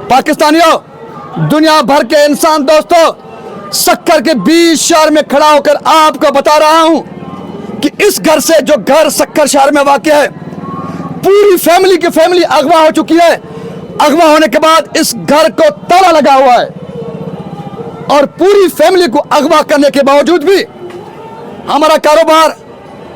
पाकिस्तानियों, दुनिया भर के इंसान दोस्तों, सक्कर के 20 शहर में खड़ा होकर आपको बता रहा हूं कि इस घर से, जो घर सक्कर शहर में वाक़ है, पूरी फैमिली की फैमिली अगवा हो चुकी है। अगवा होने के बाद इस घर को ताला लगा हुआ है और पूरी फैमिली को अगवा करने के बावजूद भी हमारा कारोबार,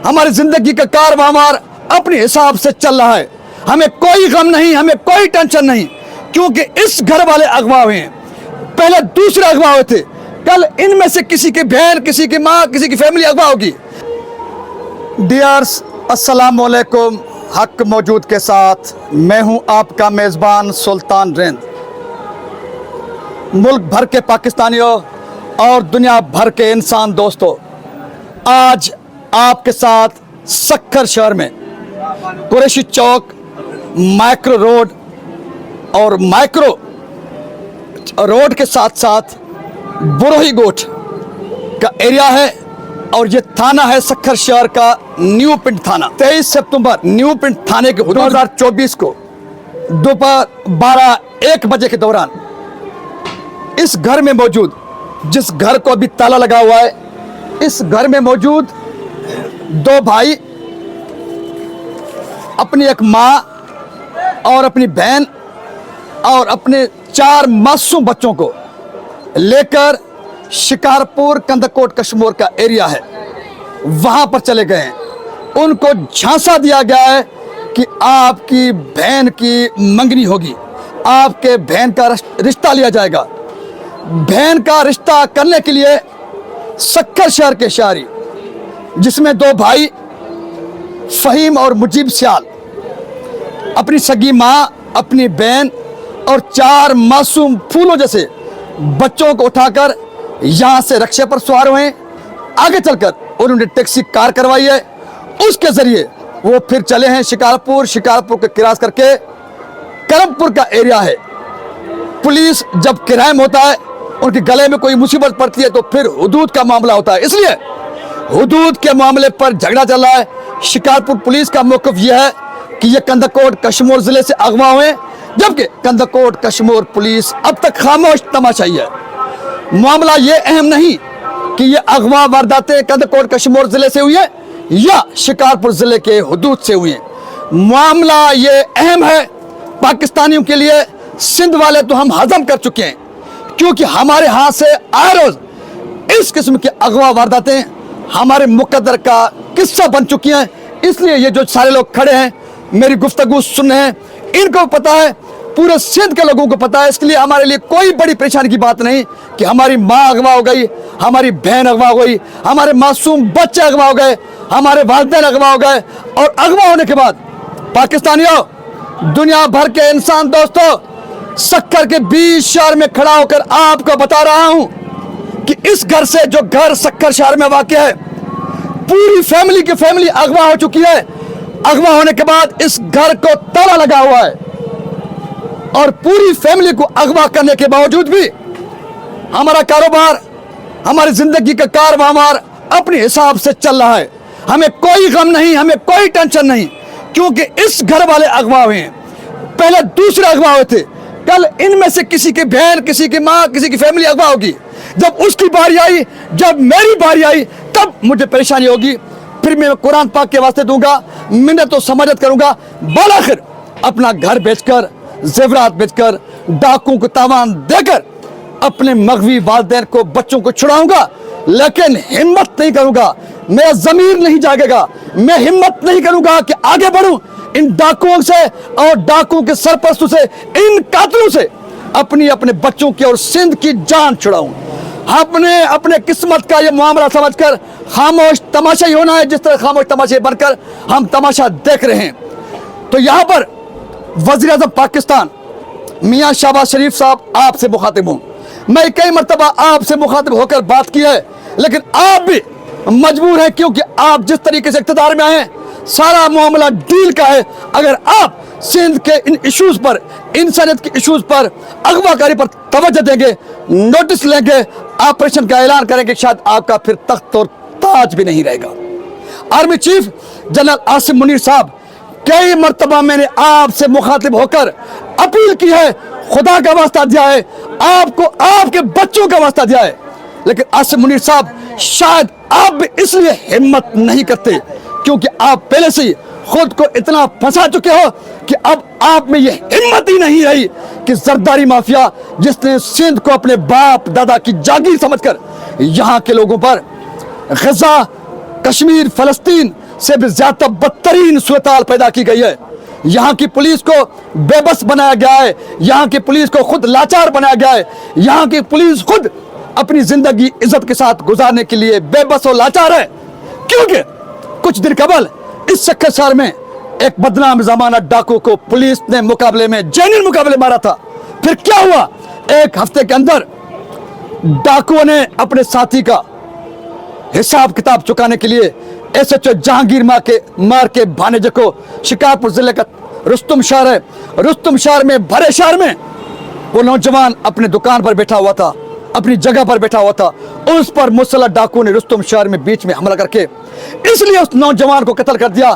हमारी जिंदगी का कारवार अपने हिसाब से चल रहा है। हमें कोई गम नहीं, हमें कोई टेंशन नहीं, क्योंकि इस घर वाले अगवा हुए हैं। पहले दूसरे अगवा हुए थे, कल इनमें से किसी की बहन, किसी की माँ, किसी की फैमिली अगवा होगी। डियर्स, अस्सलाम वालेकुम। हक मौजूद के साथ मैं हूं आपका मेज़बान सुल्तान रेंद। मुल्क भर के पाकिस्तानियों और दुनिया भर के इंसान दोस्तों, आज आपके साथ सक्कर शहर में कुरैशी चौक, माइक्रो रोड और माइक्रो रोड के साथ साथ बुरोही गोठ का एरिया है और ये थाना है सक्कर शहर का न्यू पिंड थाना। 23 सितंबर न्यू पिंड थाने के 2024 को दोपहर 12-1 बजे के दौरान इस घर में मौजूद, जिस घर को अभी ताला लगा हुआ है, इस घर में मौजूद 2 भाई, अपनी एक माँ और अपनी बहन और अपने 4 मासूम बच्चों को लेकर शिकारपुर कंदकोट कश्मीर का एरिया है, वहां पर चले गए हैं। उनको झांसा दिया गया है कि आपकी बहन की मंगनी होगी, आपके बहन का रिश्ता लिया जाएगा। बहन का रिश्ता करने के लिए सक्कर शहर के शहरी, जिसमें 2 भाई फहीम और मुजीब सियाल, अपनी सगी माँ, अपनी बहन और 4 मासूम फूलों जैसे बच्चों को उठाकर यहाँ से रक्शे पर सवार हुए। आगे चलकर उन्होंने टैक्सी कार करवाई है, उसके जरिए वो फिर चले हैं शिकारपुर के क्रॉस करके करमपुर का एरिया है। पुलिस जब क्राइम होता है, उनके गले में कोई मुसीबत पड़ती है तो फिर हुदूद का मामला होता है, इसलिए हुदूद के मामले पर झगड़ा चल रहा है। शिकारपुर पुलिस का मौक़िफ़ यह है कि ये कंदकोट कश्मीर ज़िले से अगवा हुए, जबकि कंदकोट कश्मीर पुलिस अब तक खामोश तमाशाई है। मामला ये अहम नहीं कि ये अगवा वारदातें कंदकोट कश्मीर ज़िले से हुई है या शिकारपुर ज़िले के हुदूद से हुई है। मामला ये अहम है पाकिस्तानियों के लिए। सिंध वाले तो हम हजम कर चुके हैं, क्योंकि हमारे हाथ से आए रोज इस किस्म की अगवा वारदातें हमारे मुकद्दर का किस्सा बन चुकी हैं। इसलिए ये जो सारे लोग खड़े हैं, मेरी गुफ्तगू सुन रहे हैं, इनको पता है, पूरे सिंध के लोगों को पता है। इसलिए हमारे लिए कोई बड़ी परेशानी की बात नहीं कि हमारी माँ अगवा हो गई, हमारी बहन अगवा हो गई, हमारे मासूम बच्चे अगवा हो गए, हमारे वालिदैन अगवा हो गए। और अगवा होने के बाद पाकिस्तानियों, दुनिया भर के इंसान दोस्तों, सक्कर के 20 शहर में खड़ा होकर आपको बता रहा हूं कि इस घर से, जो घर सक्कर शहर में वाक़ है, पूरी फैमिली की फैमिली अगवा हो चुकी है। अगवा होने के बाद इस घर को ताला लगा हुआ है और पूरी फैमिली को अगवा करने के बावजूद भी हमारा कारोबार, हमारी जिंदगी का कारवार अपने हिसाब से चल रहा है। हमें कोई गम नहीं, हमें कोई टेंशन नहीं, क्योंकि इस घर वाले अगवा हुए हैं। पहले दूसरे अगवा हुए थे, कल इनमें से किसी की बहन, किसी की माँ, किसी की फैमिली अगवा होगी। जब उसकी बारी आई, जब मेरी बारी आई, तब मुझे परेशानी होगी। फिर मैं कुरान पाक के वास्ते दूंगा, मिन्नत तो समझत करूंगा, बालाखिर अपना घर बेचकर, जेवरात बेचकर, डाकुओं को तावान देकर अपने मगवी वालिदैन को, बच्चों को छुड़ाऊंगा। लेकिन हिम्मत नहीं करूंगा, मेरा ज़मीर नहीं जागेगा, मैं हिम्मत नहीं करूंगा कि आगे बढ़ूं, इन डाकुओं से और डाकुओं के सरपरस्तों से, इन कातिलों से अपने बच्चों की और सिंध की जान छुड़ाऊं। हमने अपने किस्मत का ये मामला समझकर खामोश तमाशा ही होना है, जिस तरह खामोश तमाशे बनकर हम तमाशा देख रहे हैं। तो यहाँ पर वज़ीर आज़म पाकिस्तान मियाँ शहबाज शरीफ साहब आपसे मुखातिब हूँ। मैं कई मरतबा आपसे मुखातिब होकर बात की है, लेकिन आप भी मजबूर हैं, क्योंकि आप जिस तरीके से इक़्तिदार में आए हैं, सारा मामला डील का है। अगर आप सिंध के इन इश्यूज़ पर, इंसानियत के इश्यूज़ पर, अगवाकारी पर तवज्जो देंगे, नोटिस लेंगे, ऑपरेशन का ऐलान करेंगे, शायद आपका फिर तख्त और ताज भी नहीं रहेगा। Army chief general Asim Munir साहब, कई मरतबा मैंने आपसे मुखातिब होकर अपील की है, खुदा का वास्ता दिया है, आपको आपके बच्चों का वास्ता दिया है। लेकिन आसिफ मुनीर साहब, शायद आप भी इसलिए हिम्मत नहीं करते क्योंकि आप पहले से ही खुद को इतना फंसा चुके हो कि अब आप में ये हिम्मत ही नहीं रही कि जरदारी माफिया, जिसने सिंध को अपने बाप दादा की जागीर समझकर यहाँ के लोगों पर गजा, कश्मीर, फलस्तीन से भी ज्यादा बदतरीन सूरत पैदा की गई है। यहाँ की पुलिस को बेबस बनाया गया है, यहाँ की पुलिस को खुद लाचार बनाया गया है, यहाँ की पुलिस खुद अपनी जिंदगी इज्जत के साथ गुजारने के लिए बेबस और लाचार है। क्योंकि कुछ दिन कबल इस सक्कर शहर में एक बदनाम जमाना डाकू को पुलिस ने मुकाबले में, जेन्युइन मुकाबले मारा था। फिर क्या हुआ, एक हफ्ते के अंदर डाकुओं ने अपने साथी का हिसाब किताब चुकाने के लिए एसएचओ जहांगीर मार के भानेजे को, शिकारपुर जिले का रुस्तुम शहर है, रुस्तुम शहर में, भरे शहर में वो नौजवान अपने दुकान पर बैठा हुआ था, अपनी जगह पर बैठा हुआ था। उस पर मुसल्लह डाकू ने रुस्तुम शहर में बीच में हमला करके इसलिए उस नौजवान को कत्ल कर दिया।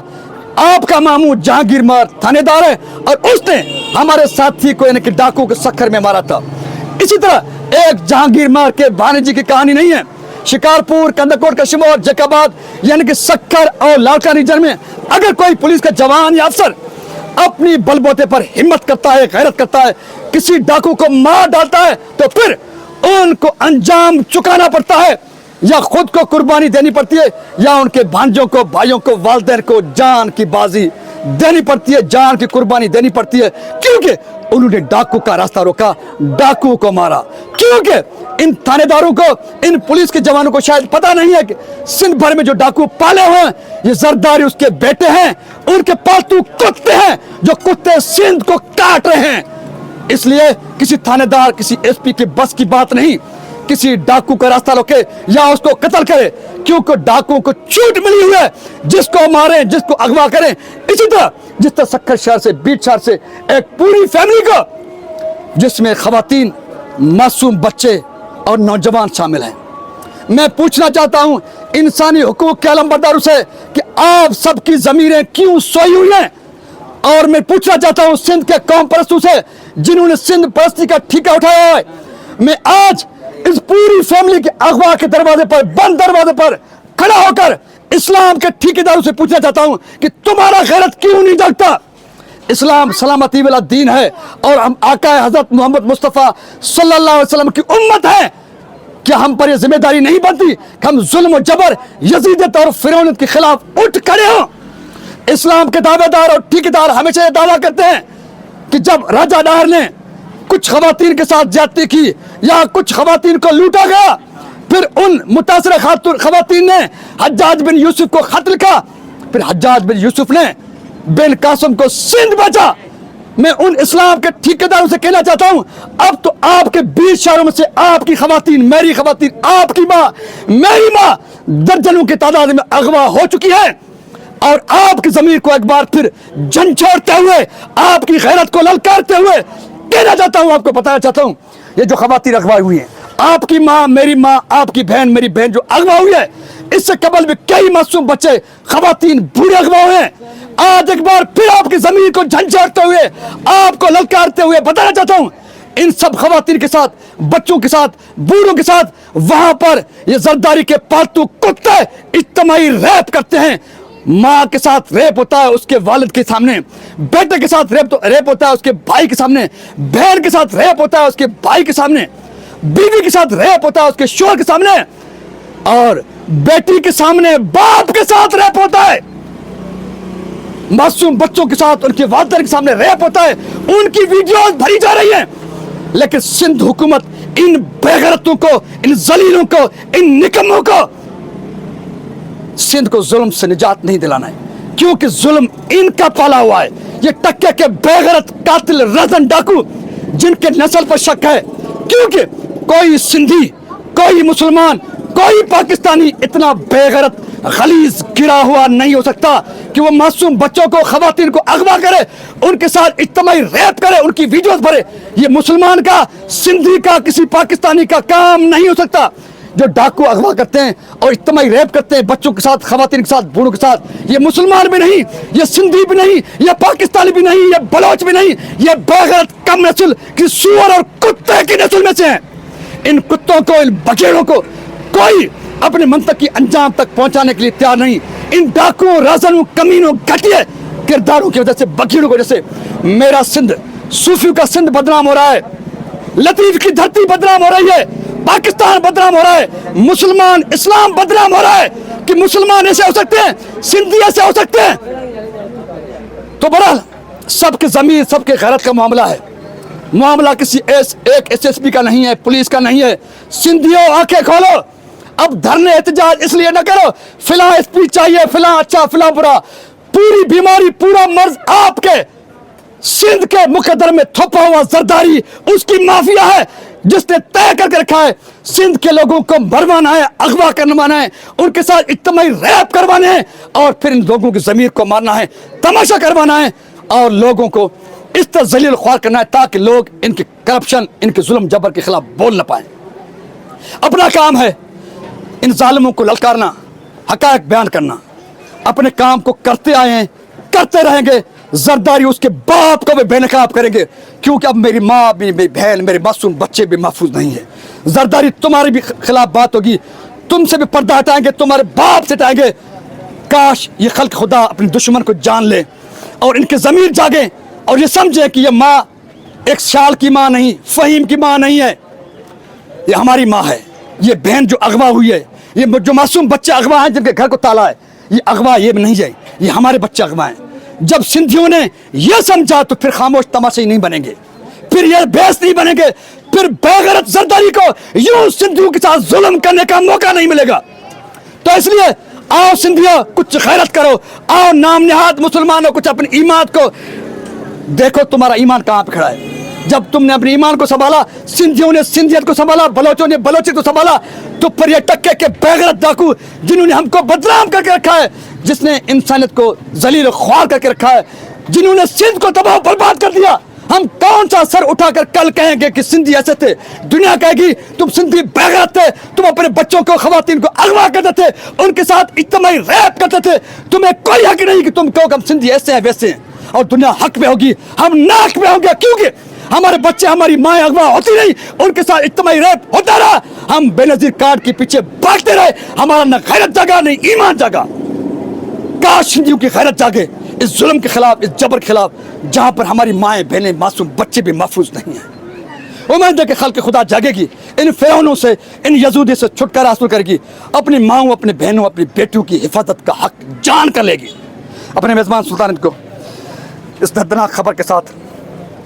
आपका मामू जहांगीर मार थानेदार है और उसने हमारे साथी को यानी कि डाकू के सक्खर में मारा था। इसी तरह एक जहांगीर मार के भानेजी की कहानी नहीं है। शिकारपुर, कंदकोट, कश्मीर, जैकाबाद यानी कि सक्खर और लाड़का रीजन में अगर कोई पुलिस का जवान या अफसर अपनी बलबूते पर हिम्मत करता है, गैरत करता है, किसी डाकू को मार डालता है तो फिर उनको अंजाम चुकाना पड़ता है, या खुद को कुर्बानी देनी पड़ती है, या उनके भांजों को, भाइयों को, वालिदैन को जान की बाजी देनी पड़ती है, जान की कुर्बानी देनी पड़ती है। क्योंकि उन्होंने डाकू का रास्ता रोका, डाकू को मारा। क्योंकि इन थानेदारों को, इन पुलिस के जवानों को शायद पता नहीं है कि सिंध भर में जो डाकू पाले हुए हैं ये जरदारी उसके बेटे हैं, उनके पालतू कुत्ते हैं जो कुत्ते सिंध को काट रहे हैं। इसलिए किसी थानेदार, किसी एसपी की बस की बात नहीं किसी डाकू का रास्ता रोके या उसको कत्ल करे, क्योंकि डाकुओं को छूट मिली हुई है, जिसको मारे, जिसको अगवा करें। इसी तरह जिस तरह सक्खर शहर से, बीट शहर से एक पूरी फैमिली को, जिसमें खवातीन, मासूम बच्चे और नौजवान शामिल हैं। मैं पूछना चाहता हूं इंसानी हुकूक के अलमबरदारों से कि आप सबकी जमीरें क्यों सोई हुई हैं? और मैं पूछना चाहता हूं सिंध के कौम परस्तों से जिन्होंने सिंध परस्ती का ठेका उठाया है। मैं आज इस पूरी फैमिली के अगवा के दरवाजे पर, बंद दरवाजे पर खड़ा होकर इस्लाम के ठेकेदारों से पूछना चाहता हूं कि तुम्हारा गैरत क्यों नहीं जगता? इस्लाम सलामती वाला दीन है और हम आका हजरत मोहम्मद मुस्तफ़ा सल्लल्लाहु अलैहि वसल्लम की उम्मत है। क्या हम पर यह जिम्मेदारी नहीं बनती कि हम जुल्म और जबर, यजीदियत और फिरौनियत के खिलाफ उठ खड़े हों? इस्लाम के दावेदार और ठेकेदार हमेशा ये दावा करते हैं कि जब राजा डार ने कुछ खवातीन के साथ ज्यादती की या कुछ खवातीन को लूटा गया, फिर उन मुतासरा खवातीन ने हज्जाज बिन यूसुफ को खत लिखा, फिर हज्जाज बिन यूसुफ ने बिन कासिम को सिंध बेचा। मैं उन इस्लाम के ठेकेदारों से कहना चाहता हूं, अब तो आपके 20 शहरों में से आपकी खवातीन, मेरी खवातीन, आपकी माँ, मेरी माँ दर्जनों की तादाद में अगवा हो चुकी है और आपकी जमीर को एक बार फिर झंझोड़ते हुए, आपकी गैरत को ललकारते हुए कहना चाहता हूं, आपको बताना चाहता हूं, ये जो खवातीन अगवा हुई हैं, आपकी माँ, मेरी माँ, आपकी बहन, मेरी बहन जो अगवा हुई है, इससे कबल भी कई मासूम बच्चे, खवातीन, बूढ़े अगवा हुए हैं। आज एक बार फिर आपकी जमीन को झंझोड़ते हुए, आपको ललकारते हुए बताना चाहता हूं, इन सब खवातीन के साथ, बच्चों के साथ, बूढ़ों के साथ वहां पर ये जरदारी के पालतू कुत्ते इज्तिमाई रैप करते हैं। माँ के साथ रेप होता है उसके वालिद के सामने, बेटे के साथ रेप होता है उसके भाई के सामने, बहन के साथ रेप होता है उसके भाई के सामने, बीवी के साथ रेप होता है उसके शोहर के सामने, और बेटी के सामने बाप के साथ रेप होता है। मासूम बच्चों के साथ उनके वालिदैन के सामने रेप होता है, उनकी वीडियोस भरी जा रही हैं। लेकिन सिंध हुकूमत इन बेगैरतों को, इन जलीलों को, इन निकम्मों को सिंध को जुल्म से निजात नहीं दिलाना है, क्योंकि जुल्म इनका पाला हुआ है। ये टक्के के बेगैरत कातिल रजन डाकू जिनके नस्ल पर शक है, क्योंकि कोई सिंधी, कोई मुसलमान, कोई पाकिस्तानी इतना बेगैरत, गलीज, गिरा हुआ नहीं हो सकता कि वो मासूम बच्चों को, खवातीन को अगवा करे, उनके साथ इज्तिमाई रेप करे, उनकी वीडियोस भरे। ये मुसलमान का, सिंधी का, किसी पाकिस्तानी का काम नहीं हो सकता। जो डाकू अगवा करते हैं और इज्तिमाई रेप करते हैं बच्चों के साथ, खवातीन के साथ, बूढ़ों के साथ, ये मुसलमान भी नहीं, ये सिंधी भी नहीं, ये पाकिस्तानी भी नहीं, ये बलोच भी नहीं, ये बेगैरत कम नस्ल की सूअर और कुत्ते की नस्ल में से हैं। इन कुत्तों को, इन बखेड़ों को कोई अपने मंतक की अंजाम तक पहुंचाने के लिए तैयार नहीं। इन डाकुओं, राजनों, कमीनों, घटिया किरदारों की वजह से, बखेड़ों की वजह से मेरा सिंध, सूफियों का सिंध बदनाम हो रहा है, लतीफ की धरती बदनाम हो रही है, पाकिस्तान बदनाम हो रहा है, मुसलमान इस्लाम बदनाम हो रहा है कि मुसलमान ऐसे हो सकते हैं, सिंधी ऐसे हो सकते हैं। तो बहरहाल सबके ज़मीर, सबके गैरत का मामला है। मामला किसी एक SSP का नहीं है, पुलिस का नहीं है। सिंधियों आंखें खोलो, अब धरने एहतजाज इसलिए न करो फिलहाल SP चाहिए, फिलहाल अच्छा, फिलहाल बुरा। पूरी बीमारी, पूरा मर्ज आपके सिंध के मुकद्दर में थोपा हुआ जरदारी उसकी माफिया है, जिसने तय करके रखा है सिंध के लोगों को मरवाना है, अगवा करवाना है, उनके साथ इज्तिमाई रेप करवाने हैं और फिर इन लोगों की ज़मीर को मारना है, तमाशा करवाना है और लोगों को इस तरह जलील ख्वार करना है ताकि लोग इनके करप्शन, इनके जुल्म जबर के खिलाफ बोल न पाए। अपना काम है इन जालिमों को ललकारना, हकायक बयान करना। अपने काम को करते आए हैं, करते रहेंगे। जरदारी उसके बाप को भी बेनकाब करेंगे, क्योंकि अब मेरी माँ भी, मेरी बहन, मेरे मासूम बच्चे भी महफूज नहीं है। जरदारी तुम्हारे भी खिलाफ बात होगी, तुमसे भी पर्दा हटाएंगे, तुम्हारे बाप से हटाएंगे। काश ये खल्क खुदा अपने दुश्मन को जान ले और इनके ज़मीर जागे और ये समझे कि ये माँ एक शाल की माँ नहीं, फ़हीम की माँ नहीं है, ये हमारी माँ है। ये बहन जो अगवा हुई है, ये जो मासूम बच्चे अगवा हैं जिनके घर को ताला है, ये अगवा ये नहीं है, ये हमारे बच्चे अगवा हैं। जब सिंधियों ने यह समझा तो फिर खामोश तमाशे नहीं बनेंगे, फिर ये बेस नहीं बनेंगे, फिर बेगैरत जरदारी को यूं सिंधियों के साथ जुल्म करने का मौका नहीं मिलेगा। तो इसलिए आओ सिंधियों, कुछ खैरत करो, आओ नाम निहाद मुसलमानों, कुछ अपने ईमान को देखो, तुम्हारा ईमान कहाँ पे खड़ा है। जब तुमने अपने ईमान को संभाला, सिंधियों ने सिंधियत को संभाला, बलोचों ने बलोचियत को संभाला, तो फिर ये टक्के के बेगैरत डाकू जिन्होंने हमको बदनाम करके रखा है, जिसने इंसानियत को जलील ख्वार करके रखा है, जिन्होंने सिंध को तबाह बर्बाद कर दिया, हम कौन सा सर उठाकर कल कहेंगे कि सिंधी ऐसे थे? दुनिया कहेगी तुम सिंधी बेगैरत थे, तुम अपने बच्चों को, खवातीन को अगवा करते थे, उनके साथ इज्तिमाई रेप करते थे, तुम्हें कोई हक नहीं कि तुम कहो हम सिंधी ऐसे हैं वैसे हैं। और दुनिया हक में होगी, हम नाक में होंगे, क्योंकि हमारे बच्चे, हमारी माएँ अगवा होती नहीं, उनके साथ इज्तिमाई रेप होता रहा, हम बेनजीर कार्ड के पीछे भागते रहे, हमारा न गैरत जागा न ईमान जागा। काश सिंधियों की गैरत जागे इस जुल्म के खिलाफ, इस जबर के खिलाफ, जहाँ पर हमारी माएँ, बहनें, मासूम बच्चे भी महफूज नहीं हैं। उम्मीद है कि खल्क खुदा जागेगी, इन फिरौनों से, इन यजूदी से छुटकारा हासिल करेगी, अपनी माओं, अपने बहनों, अपनी बेटियों की हिफाजत का हक जान कर लेगी। अपने मेज़बान सुल्तान को इस दर्दनाक खबर के साथ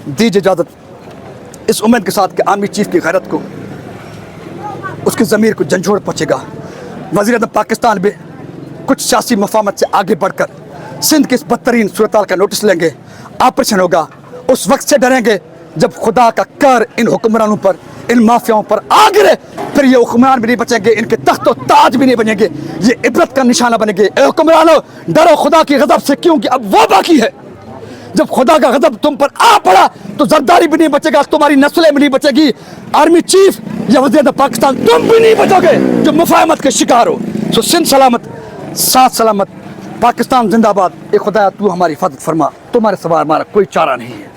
दीजिए इजाज़त, इस उम्मीद के साथ कि आर्मी चीफ की गैरत को, उसकी ज़मीर को झंझोड़ पहुँचेगा। वज़ीर-ए-आज़म पाकिस्तान भी कुछ सियासी मफाहमत से आगे बढ़कर सिंध की इस बदतरीन सूरत का नोटिस लेंगे, ऑपरेशन होगा। उस वक्त से डरेंगे जब खुदा का कर इन हुक्मरानों पर, इन माफियाओं पर आ गिरे, फिर ये हुक्मरान भी नहीं बचेंगे, इनके तख्त और ताज भी नहीं बनेंगे, ये इबरत का निशाना बनेंगे। ए हुक्मरानों, डरो खुदा की गज़ब से, क्योंकि अब वो बाकी है। जब खुदा का गज़ब तुम पर आ पड़ा तो जरदारी भी नहीं बचेगा, तुम्हारी नस्लें भी नहीं बचेगी, आर्मी चीफ या वज़ीर-ए-आज़म पाकिस्तान तुम भी नहीं बचोगे जो मुफाहमत के शिकार हो। सो सिंध सलामत, साथ सलामत, पाकिस्तान जिंदाबाद। ए खुदा तू हमारी हिफाजत फरमा, तुम्हारे सिवा हमारा कोई चारा नहीं है।